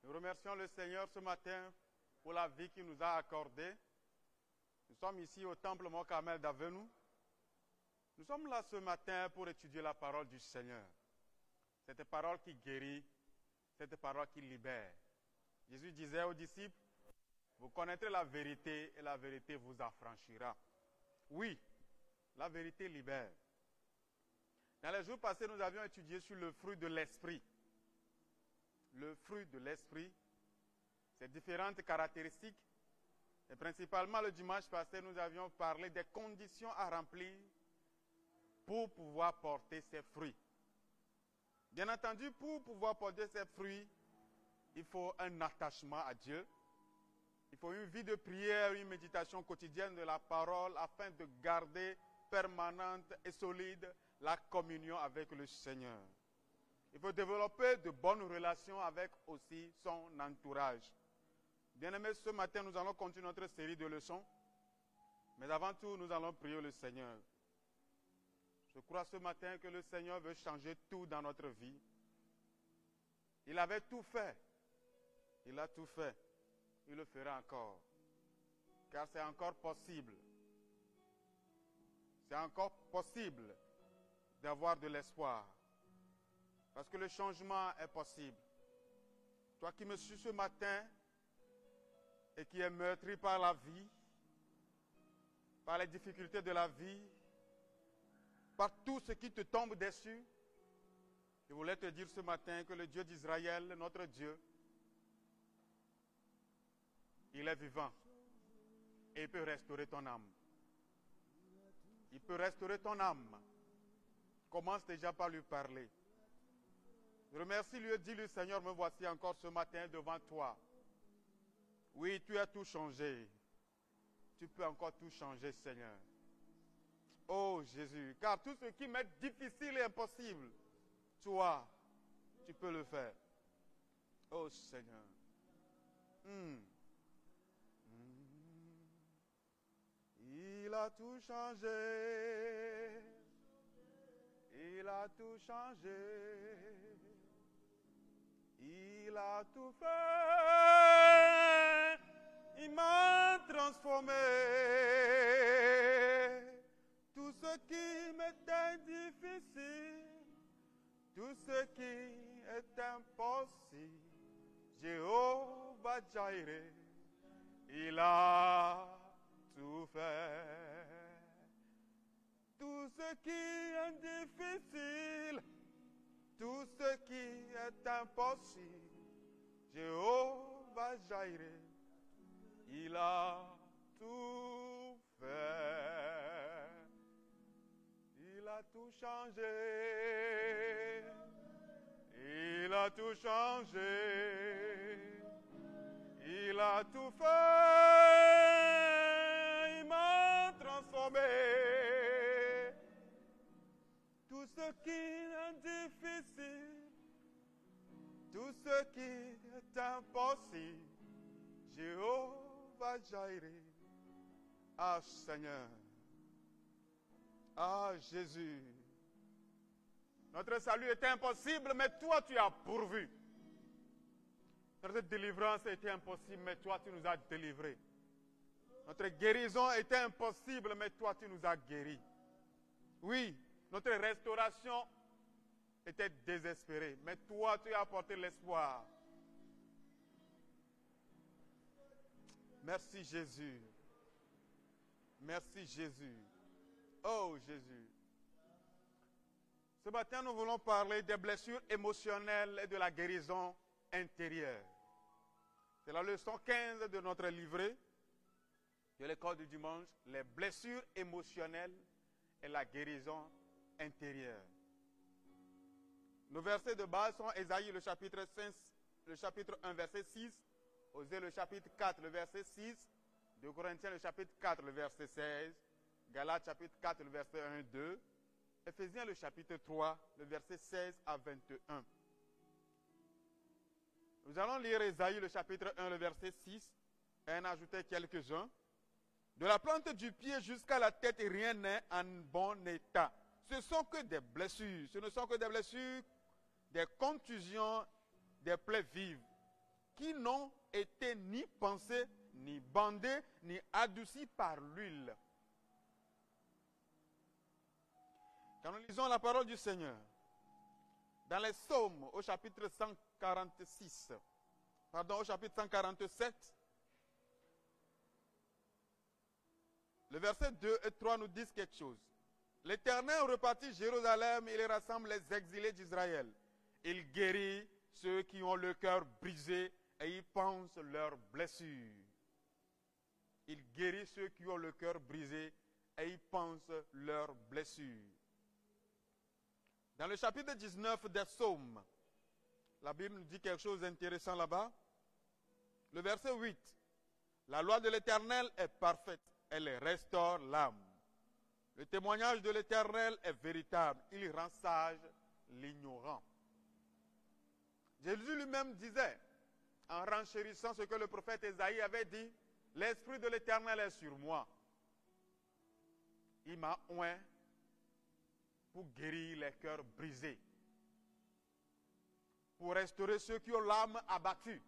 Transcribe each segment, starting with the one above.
Nous remercions le Seigneur ce matin pour la vie qu'il nous a accordée. Nous sommes ici au temple Mont-Carmel d'Avenu. Nous sommes là ce matin pour étudier la parole du Seigneur. Cette parole qui guérit, cette parole qui libère. Jésus disait aux disciples, vous connaîtrez la vérité et la vérité vous affranchira. Oui, la vérité libère. Dans les jours passés, nous avions étudié sur le fruit de l'esprit. Le fruit de l'esprit, ses différentes caractéristiques. Et principalement le dimanche passé, nous avions parlé des conditions à remplir pour pouvoir porter ses fruits. Bien entendu, pour pouvoir porter ses fruits, il faut un attachement à Dieu. Il faut une vie de prière, une méditation quotidienne de la parole afin de garder permanente et solide la communion avec le Seigneur. Il faut développer de bonnes relations avec aussi son entourage. Bien-aimés, ce matin, nous allons continuer notre série de leçons. Mais avant tout, nous allons prier le Seigneur. Je crois ce matin que le Seigneur veut changer tout dans notre vie. Il avait tout fait. Il a tout fait. Il le fera encore. Car c'est encore possible. C'est encore possible d'avoir de l'espoir. Parce que le changement est possible. Toi qui me suis ce matin et qui es meurtri par la vie, par les difficultés de la vie, par tout ce qui te tombe dessus, je voulais te dire ce matin que le Dieu d'Israël, notre Dieu, il est vivant et il peut restaurer ton âme. Il peut restaurer ton âme. Commence déjà par lui parler. Remercie lui et dis-lui, Seigneur, me voici encore ce matin devant toi. Oui, tu as tout changé. Tu peux encore tout changer, Seigneur. Oh Jésus, car tout ce qui m'est difficile et impossible, toi, tu peux le faire. Oh Seigneur. Il a tout changé. Il a tout changé. Il a tout fait. Il m'a transformé. Tout ce qui m'était difficile, tout ce qui est impossible, Jéhovah Jireh, il a tout fait. Tout ce qui est difficile, tout ce qui est impossible, Jéhovah Jireh, il a tout fait. Il a tout changé. Il a tout changé. Il a tout fait. Il m'a transformé. Tout ce qui est difficile, tout ce qui est impossible, Jéhovah Jireh. Ah Seigneur, ah Jésus, notre salut était impossible, mais toi tu as pourvu. Notre délivrance était impossible, mais toi tu nous as délivrés. Notre guérison était impossible, mais toi tu nous as guéris. Oui, notre restauration était désespérée, mais toi tu as apporté l'espoir. Merci Jésus. Merci Jésus. Oh Jésus. Ce matin, nous voulons parler des blessures émotionnelles et de la guérison intérieure. C'est la leçon 15 de notre livret de l'école du dimanche, les blessures émotionnelles et la guérison intérieure. Nos versets de base sont Ésaïe le chapitre 5, le chapitre 1 verset 6, Osée le chapitre 4 le verset 6, 2 Corinthiens le chapitre 4 le verset 16, Galates chapitre 4 le verset 1 et 2, Éphésiens le chapitre 3 le verset 16 à 21. Nous allons lire Ésaïe le chapitre 1 le verset 6 et en ajouter quelques-uns. De la plante du pied jusqu'à la tête, rien n'est en bon état. Ce sont que des blessures. Ce ne sont que des blessures, des contusions, des plaies vives. qui n'ont été ni pensés, ni bandés, ni adoucis par l'huile. Quand nous lisons la parole du Seigneur, dans les Psaumes, au chapitre 147, le verset 2 et 3 nous disent quelque chose. L'Éternel repartit Jérusalem, il rassemble les exilés d'Israël. Il guérit ceux qui ont le cœur brisé et il pense leurs blessures. Il guérit ceux qui ont le cœur brisé et il pense leurs blessures. Dans le chapitre 19 des Psaumes, la Bible nous dit quelque chose d'intéressant là-bas. Le verset 8. La loi de l'Éternel est parfaite, elle restaure l'âme. Le témoignage de l'Éternel est véritable, il rend sage l'ignorant. Jésus lui-même disait, en renchérissant ce que le prophète Ésaïe avait dit, l'Esprit de l'Éternel est sur moi. Il m'a oint pour guérir les cœurs brisés, pour restaurer ceux qui ont l'âme abattue.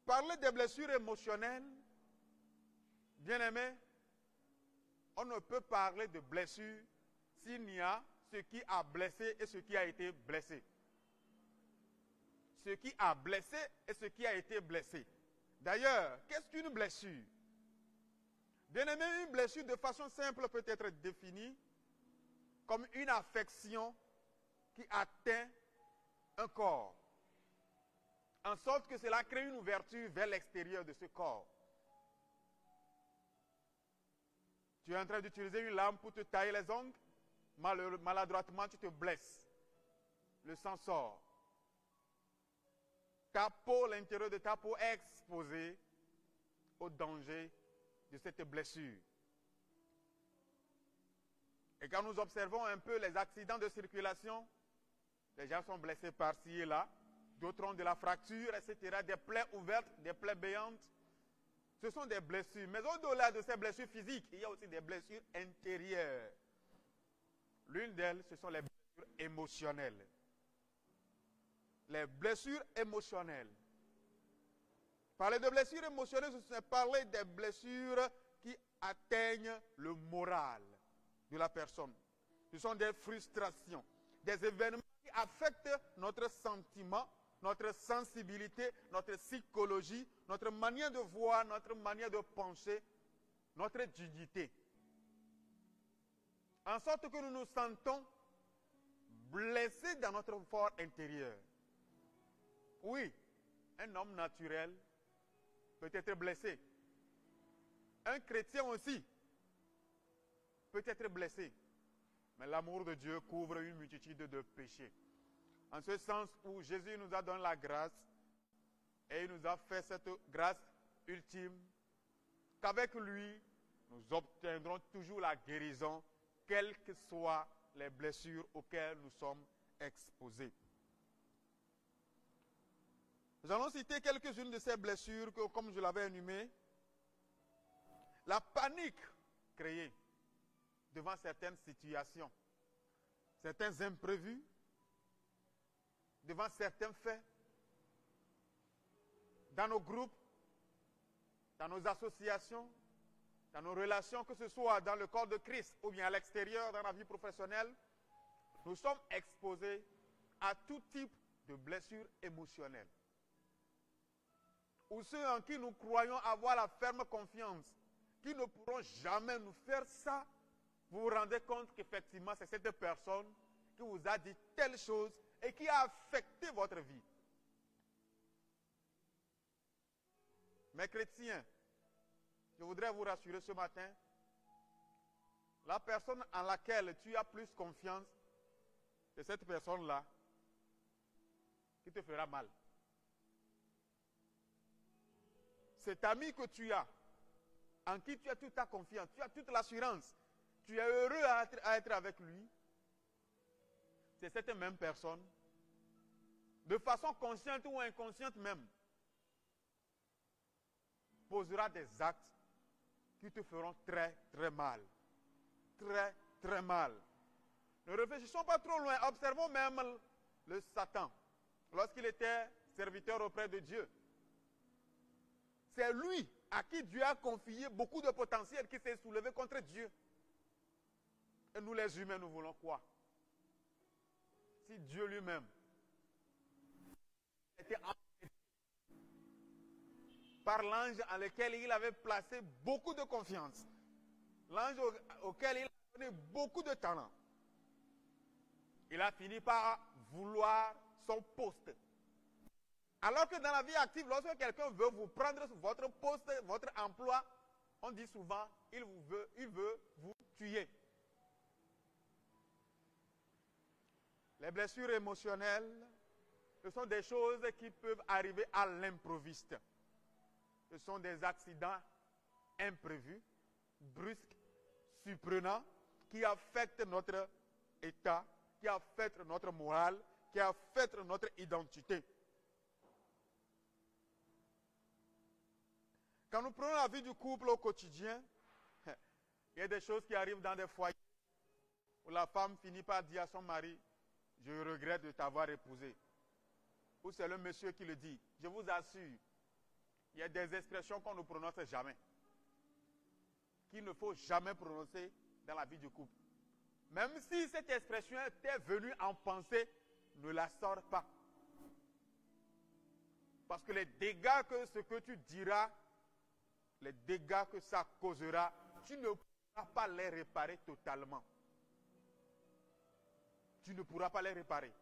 Parler des blessures émotionnelles, bien-aimés, on ne peut parler de blessures s'il n'y a ce qui a blessé et ce qui a été blessé. Ce qui a blessé et ce qui a été blessé. D'ailleurs, qu'est-ce qu'une blessure? Bien-aimé, une blessure de façon simple peut être définie comme une affection qui atteint un corps, en sorte que cela crée une ouverture vers l'extérieur de ce corps. Tu es en train d'utiliser une lame pour te tailler les ongles, maladroitement tu te blesses. Le sang sort. Ta peau, l'intérieur de ta peau est exposé au danger de cette blessure. Et quand nous observons un peu les accidents de circulation, les gens sont blessés par-ci et là, d'autres ont de la fracture, etc., des plaies ouvertes, des plaies béantes. Ce sont des blessures. Mais au-delà de ces blessures physiques, il y a aussi des blessures intérieures. L'une d'elles, ce sont les blessures émotionnelles. Les blessures émotionnelles. Parler de blessures émotionnelles, c'est parler des blessures qui atteignent le moral de la personne. Ce sont des frustrations, des événements qui affectent notre sentiment, notre sensibilité, notre psychologie, notre manière de voir, notre manière de penser, notre dignité. En sorte que nous nous sentons blessés dans notre fort intérieur. Oui, un homme naturel peut être blessé. Un chrétien aussi peut être blessé. Mais l'amour de Dieu couvre une multitude de péchés. En ce sens où Jésus nous a donné la grâce et il nous a fait cette grâce ultime, qu'avec lui, nous obtiendrons toujours la guérison, quelles que soient les blessures auxquelles nous sommes exposés. Nous allons citer quelques-unes de ces blessures que, comme je l'avais énumérées, la panique créée devant certaines situations, certains imprévus, devant certains faits, dans nos groupes, dans nos associations, dans nos relations, que ce soit dans le corps de Christ ou bien à l'extérieur, dans la vie professionnelle, nous sommes exposés à tout type de blessures émotionnelles. Ou ceux en qui nous croyons avoir la ferme confiance, qui ne pourront jamais nous faire ça, vous vous rendez compte qu'effectivement c'est cette personne qui vous a dit telle chose et qui a affecté votre vie. Mes chrétiens, je voudrais vous rassurer ce matin, la personne en laquelle tu as plus confiance, c'est cette personne-là qui te fera mal. Cet ami que tu as, en qui tu as toute ta confiance, tu as toute l'assurance, tu es heureux à être avec lui, c'est cette même personne, de façon consciente ou inconsciente même, posera des actes qui te feront très très mal. Très très mal. Ne réfléchissons pas trop loin, observons même le Satan. Lorsqu'il était serviteur auprès de Dieu. C'est lui à qui Dieu a confié beaucoup de potentiel qui s'est soulevé contre Dieu. Et nous les humains, nous voulons quoi? Si Dieu lui-même était embêté par l'ange en lequel il avait placé beaucoup de confiance, l'ange auquel il a donné beaucoup de talent, il a fini par vouloir son poste. Alors que dans la vie active, lorsque quelqu'un veut vous prendre votre poste, votre emploi, on dit souvent, il veut vous tuer. Les blessures émotionnelles, ce sont des choses qui peuvent arriver à l'improviste. Ce sont des accidents imprévus, brusques, surprenants, qui affectent notre état, qui affectent notre morale, qui affectent notre identité. Quand nous prenons la vie du couple au quotidien, il y a des choses qui arrivent dans des foyers où la femme finit par dire à son mari, « Je regrette de t'avoir épousé ». Ou c'est le monsieur qui le dit. Je vous assure, il y a des expressions qu'on ne prononce jamais, qu'il ne faut jamais prononcer dans la vie du couple. Même si cette expression était venue en pensée, ne la sors pas. Parce que les dégâts que ce que tu diras, les dégâts que ça causera, tu ne pourras pas les réparer totalement. Tu ne pourras pas les réparer.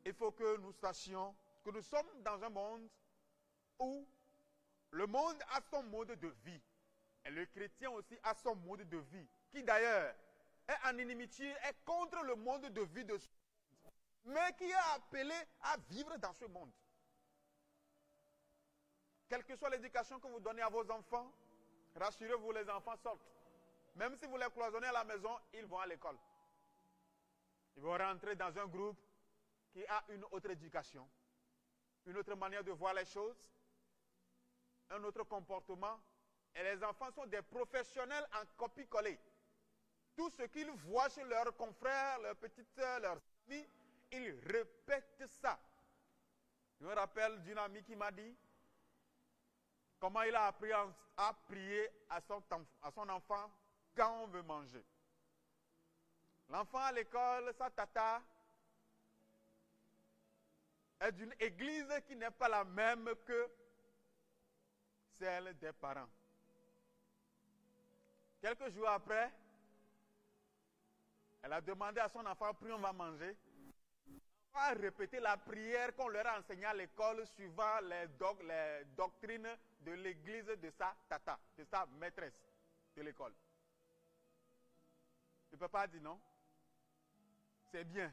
Il faut que nous sachions que nous sommes dans un monde où le monde a son mode de vie. Et le chrétien aussi a son mode de vie, qui d'ailleurs est en inimitié, est contre le mode de vie de ce monde, mais qui est appelé à vivre dans ce monde. Quelle que soit l'éducation que vous donnez à vos enfants, rassurez-vous, les enfants sortent. Même si vous les cloisonnez à la maison, ils vont à l'école. Ils vont rentrer dans un groupe qui a une autre éducation, une autre manière de voir les choses, un autre comportement. Et les enfants sont des professionnels en copie-coller. Tout ce qu'ils voient chez leurs confrères, leurs petites sœurs, leurs amis, ils répètent ça. Je me rappelle d'une amie qui m'a dit comment il a appris à prier à son enfant quand on veut manger. L'enfant à l'école, sa tata, est d'une église qui n'est pas la même que celle des parents. Quelques jours après, elle a demandé à son enfant, puis on va manger. On va répéter la prière qu'on leur a enseignée à l'école suivant les doctrines de l'église de sa tata, de sa maîtresse de l'école. Le papa a dit non, c'est bien.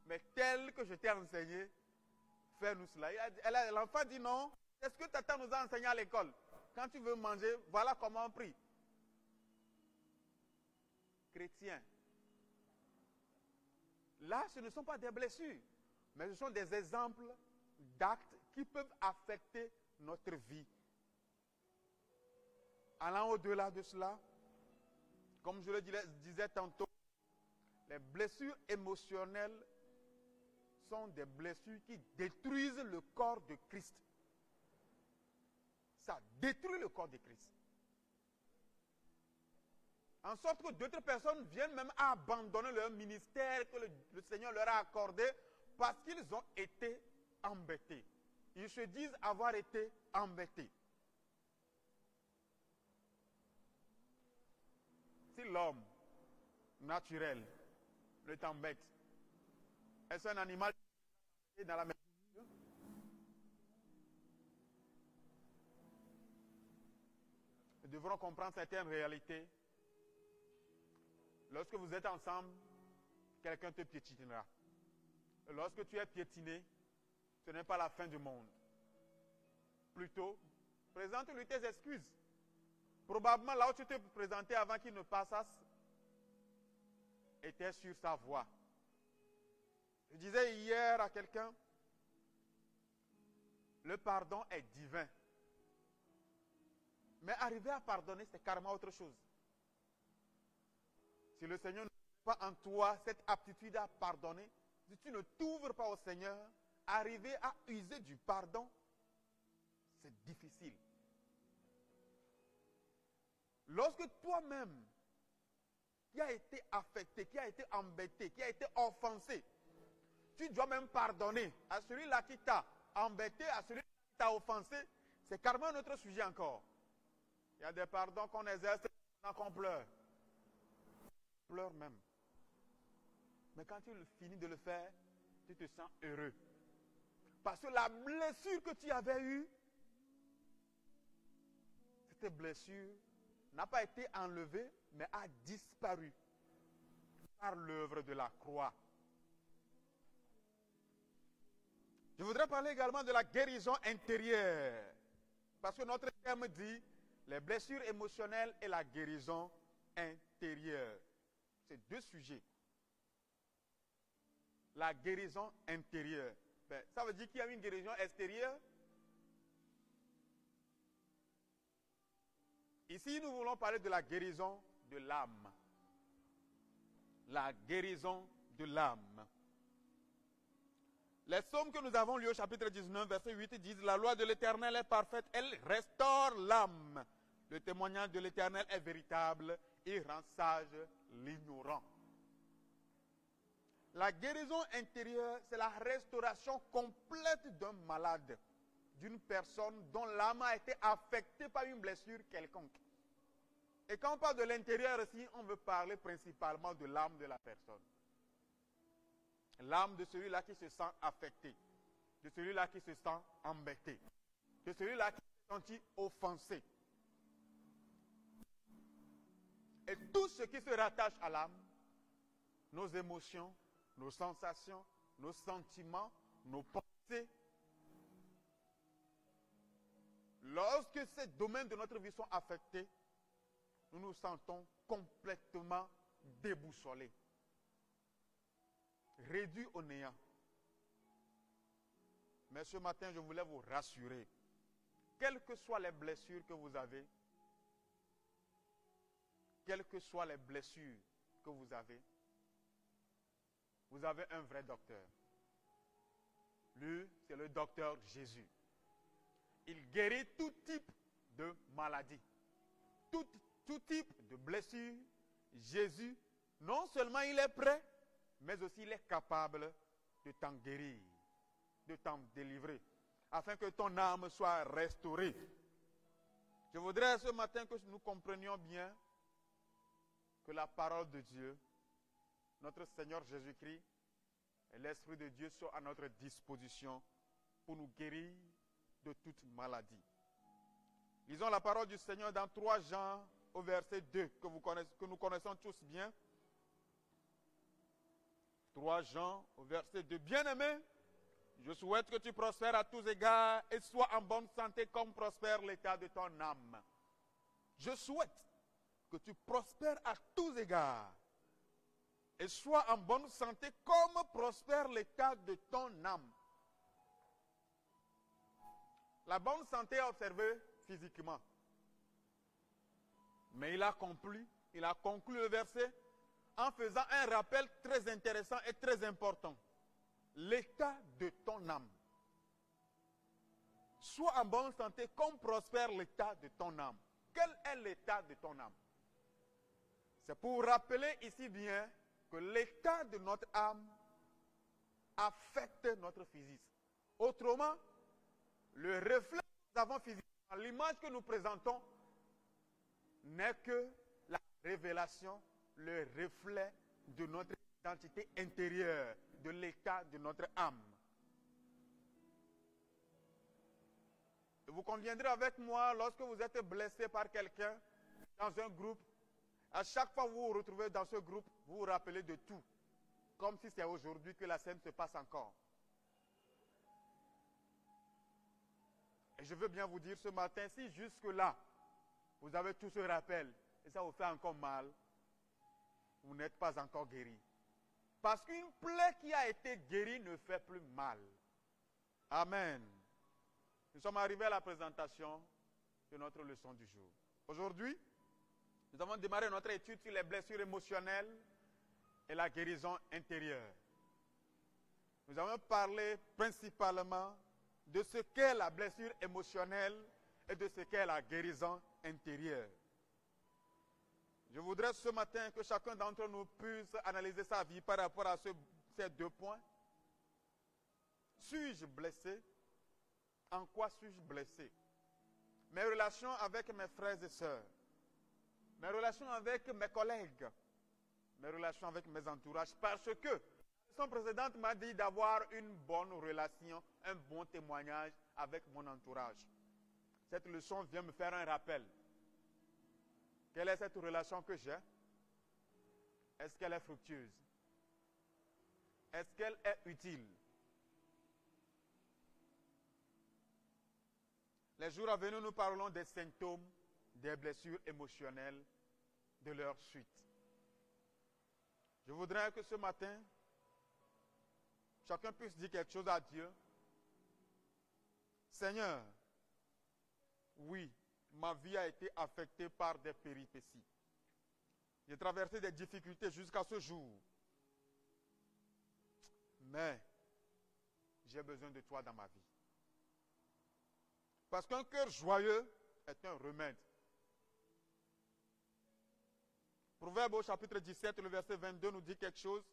Mais tel que je t'ai enseigné, fais-nous cela. L'enfant dit non, c'est ce que tata nous a enseigné à l'école. Quand tu veux manger, voilà comment on prie. Chrétien. Là, ce ne sont pas des blessures, mais ce sont des exemples d'actes qui peuvent affecter notre vie. Allant au-delà de cela, comme je le disais tantôt, les blessures émotionnelles sont des blessures qui détruisent le corps de Christ. Ça détruit le corps de Christ. En sorte que d'autres personnes viennent même à abandonner leur ministère que le Seigneur leur a accordé parce qu'ils ont été embêtés. Ils se disent avoir été embêtés. Si l'homme naturel ne t'embête, est-ce un animal dans la maison? Nous devrons comprendre certaines réalités. Lorsque vous êtes ensemble, quelqu'un te piétinera. Et lorsque tu es piétiné, ce n'est pas la fin du monde. Plutôt, présente-lui tes excuses. Probablement là où tu te présentais avant qu'il ne passasse, était sur sa voie. Je disais hier à quelqu'un, le pardon est divin. Mais arriver à pardonner, c'est carrément autre chose. Si le Seigneur nous pas en toi cette aptitude à pardonner, si tu ne t'ouvres pas au Seigneur, arriver à user du pardon, c'est difficile. Lorsque toi-même, qui a été affecté, qui a été embêté, qui a été offensé, tu dois même pardonner à celui-là qui t'a embêté, à celui-là qui t'a offensé, c'est carrément un autre sujet encore. Il y a des pardons qu'on exerce pendant qu'on pleure. On pleure même. Mais quand tu finis de le faire, tu te sens heureux. Parce que la blessure que tu avais eue, cette blessure n'a pas été enlevée, mais a disparu par l'œuvre de la croix. Je voudrais parler également de la guérison intérieure. Parce que notre terme dit les blessures émotionnelles et la guérison intérieure. C'est deux sujets. La guérison intérieure. Ben, ça veut dire qu'il y a une guérison extérieure. Ici, nous voulons parler de la guérison de l'âme. La guérison de l'âme. Les psaumes que nous avons lus au chapitre 19, verset 8, disent « La loi de l'Éternel est parfaite, elle restaure l'âme. Le témoignage de l'Éternel est véritable, il rend sage l'ignorant. » La guérison intérieure, c'est la restauration complète d'un malade, d'une personne dont l'âme a été affectée par une blessure quelconque. Et quand on parle de l'intérieur ici, on veut parler principalement de l'âme de la personne. L'âme de celui-là qui se sent affecté, de celui-là qui se sent embêté, de celui-là qui se sent offensé. Et tout ce qui se rattache à l'âme, nos émotions, nos sensations, nos sentiments, nos pensées, lorsque ces domaines de notre vie sont affectés, nous nous sentons complètement déboussolés, réduits au néant. Mais ce matin, je voulais vous rassurer, quelles que soient les blessures que vous avez, quelles que soient les blessures que vous avez un vrai docteur. Lui, c'est le docteur Jésus. Il guérit tout type de maladie, tout type de blessure. Jésus, non seulement il est prêt, mais aussi il est capable de t'en guérir, de t'en délivrer, afin que ton âme soit restaurée. Je voudrais ce matin que nous comprenions bien que la parole de Dieu, notre Seigneur Jésus-Christ et l'Esprit de Dieu sont à notre disposition pour nous guérir de toute maladie. Lisons la parole du Seigneur dans 3 Jean au verset 2 que nous connaissons tous bien. 3 Jean au verset 2. Bien-aimé, je souhaite que tu prospères à tous égards et sois en bonne santé comme prospère l'état de ton âme. Je souhaite que tu prospères à tous égards et sois en bonne santé comme prospère l'état de ton âme. La bonne santé est observée physiquement. Mais il a conclu le verset en faisant un rappel très intéressant et très important. L'état de ton âme. Sois en bonne santé comme prospère l'état de ton âme. Quel est l'état de ton âme? C'est pour rappeler ici bien que l'état de notre âme affecte notre physique. Autrement, le reflet que nous avons physiquement, l'image que nous présentons, n'est que la révélation, le reflet de notre identité intérieure, de l'état de notre âme. Et vous conviendrez avec moi, lorsque vous êtes blessé par quelqu'un dans un groupe, à chaque fois que vous vous retrouvez dans ce groupe, vous vous rappelez de tout, comme si c'est aujourd'hui que la scène se passe encore. Et je veux bien vous dire ce matin, si jusque-là, vous avez tout ce rappel, et ça vous fait encore mal, vous n'êtes pas encore guéri. Parce qu'une plaie qui a été guérie ne fait plus mal. Amen. Nous sommes arrivés à la présentation de notre leçon du jour. Aujourd'hui, nous avons démarré notre étude sur les blessures émotionnelles et la guérison intérieure. Nous avons parlé principalement de ce qu'est la blessure émotionnelle et de ce qu'est la guérison intérieure. Je voudrais ce matin que chacun d'entre nous puisse analyser sa vie par rapport à ces deux points. Suis-je blessé? En quoi suis-je blessé? Mes relations avec mes frères et sœurs, mes relations avec mes collègues, mes relations avec mes entourages, parce que la leçon précédente m'a dit d'avoir une bonne relation, un bon témoignage avec mon entourage. Cette leçon vient me faire un rappel. Quelle est cette relation que j'ai? Est-ce qu'elle est fructueuse? Est-ce qu'elle est utile? Les jours à venir, nous parlons des symptômes des blessures émotionnelles, de leur suite. Je voudrais que ce matin, chacun puisse dire quelque chose à Dieu. Seigneur, oui, ma vie a été affectée par des péripéties. J'ai traversé des difficultés jusqu'à ce jour. Mais j'ai besoin de toi dans ma vie. Parce qu'un cœur joyeux est un remède. Proverbe au chapitre 17, le verset 22 nous dit quelque chose.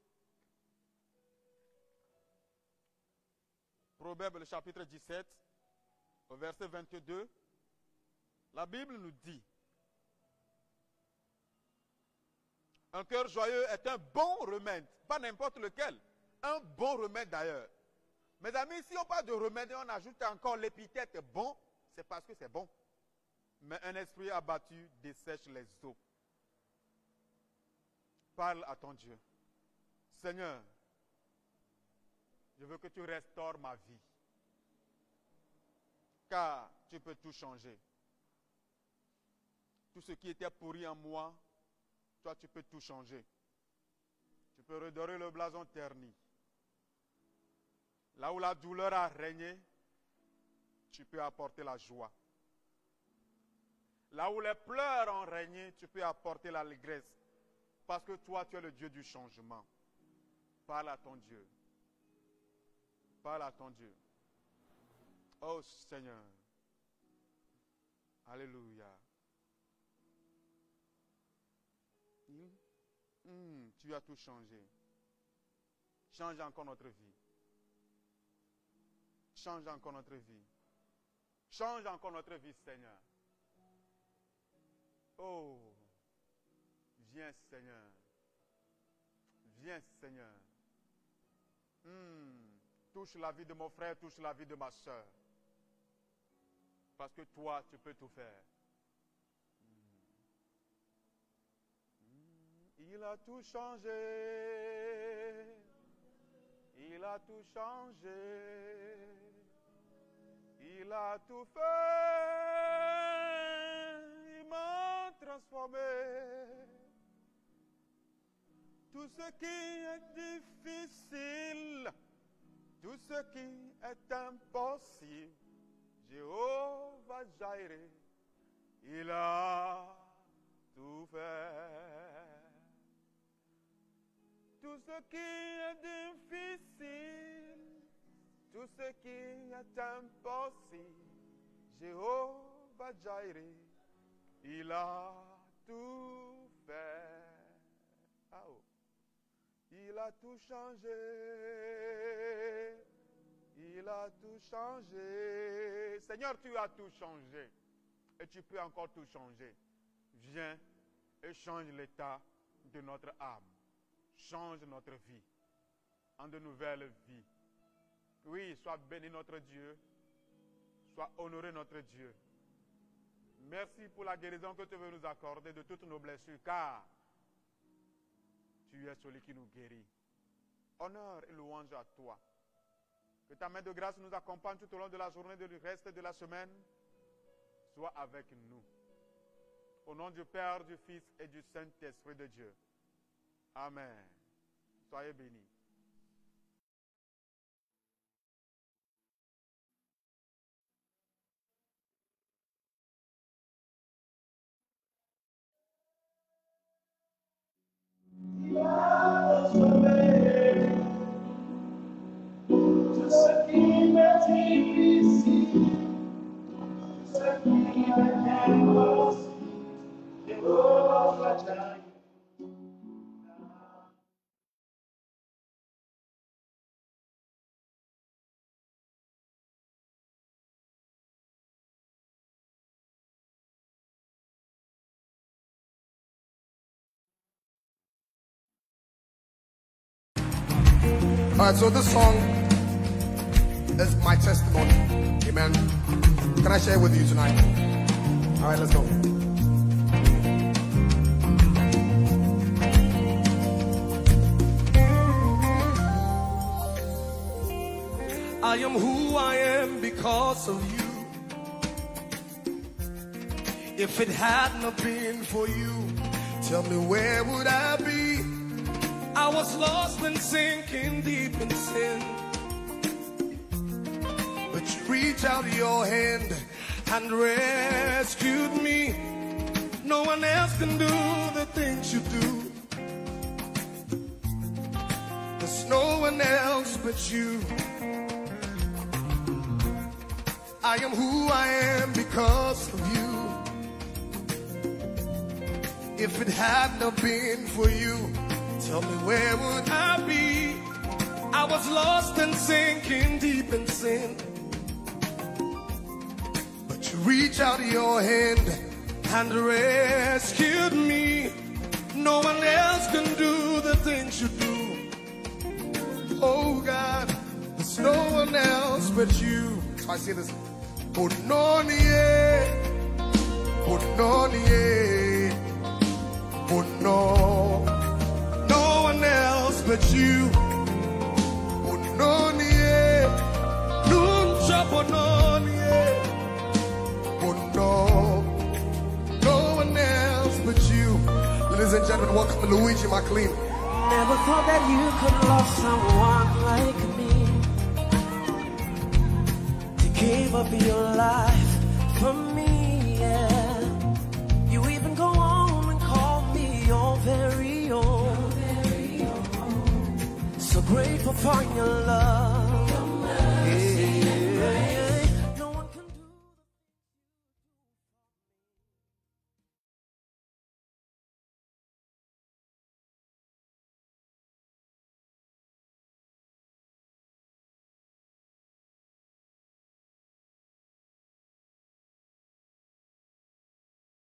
Proverbe le chapitre 17, au verset 22. La Bible nous dit, un cœur joyeux est un bon remède, pas n'importe lequel, un bon remède d'ailleurs. Mes amis, si on parle de remède et on ajoute encore l'épithète bon, c'est parce que c'est bon. Mais un esprit abattu dessèche les eaux. Parle à ton Dieu. Seigneur, je veux que tu restaures ma vie. Car tu peux tout changer. Tout ce qui était pourri en moi, toi tu peux tout changer. Tu peux redorer le blason terni. Là où la douleur a régné, tu peux apporter la joie. Là où les pleurs ont régné, tu peux apporter l'allégresse. Parce que toi, tu es le Dieu du changement. Parle à ton Dieu. Parle à ton Dieu. Oh Seigneur. Alléluia. Tu as tout changé. Change encore notre vie. Change encore notre vie. Change encore notre vie, Seigneur. Oh, viens, Seigneur. Viens, Seigneur. Touche la vie de mon frère, touche la vie de ma soeur. Parce que toi, tu peux tout faire. Il a tout changé. Il a tout changé. Il a tout fait. Il m'a transformé. Tout ce qui est difficile, tout ce qui est impossible, Jéhovah Jireh, il a tout fait. Tout ce qui est difficile, tout ce qui est impossible, Jéhovah Jireh, il a tout fait. Ah oh. Il a tout changé. Il a tout changé. Seigneur, tu as tout changé. Et tu peux encore tout changer. Viens et change l'état de notre âme. Change notre vie en de nouvelles vies. Oui, sois béni notre Dieu. Sois honoré notre Dieu. Merci pour la guérison que tu veux nous accorder de toutes nos blessures, car tu es celui qui nous guérit. Honneur et louange à toi. Que ta main de grâce nous accompagne tout au long de la journée, du reste de la semaine. Sois avec nous. Au nom du Père, du Fils et du Saint-Esprit de Dieu. Amen. Soyez bénis. Alright, so this song is my testimony. Amen. Can I share it with you tonight? Alright, let's go. I am who I am because of you. If it had not been for you, tell me where would I be? I was lost and sinking deep in sin, but you reached out your hand and rescued me. No one else can do the things you do. There's no one else but you. I am who I am because of you. If it had not been for you, tell me where would I be? I was lost and sinking deep in sin, but you reached out your hand and rescued me. No one else can do the things you do. Oh God, there's no one else but you. So I say this. Bononie, Bononie, Bono. No one else but you. Bononie, Nuncha Bononie, Bono. No one else but you. Ladies and gentlemen, welcome to Luigi McLean. Never thought that you could love someone like me. Gave up your life for me, yeah. You even go on and call me your very own. So grateful for your love.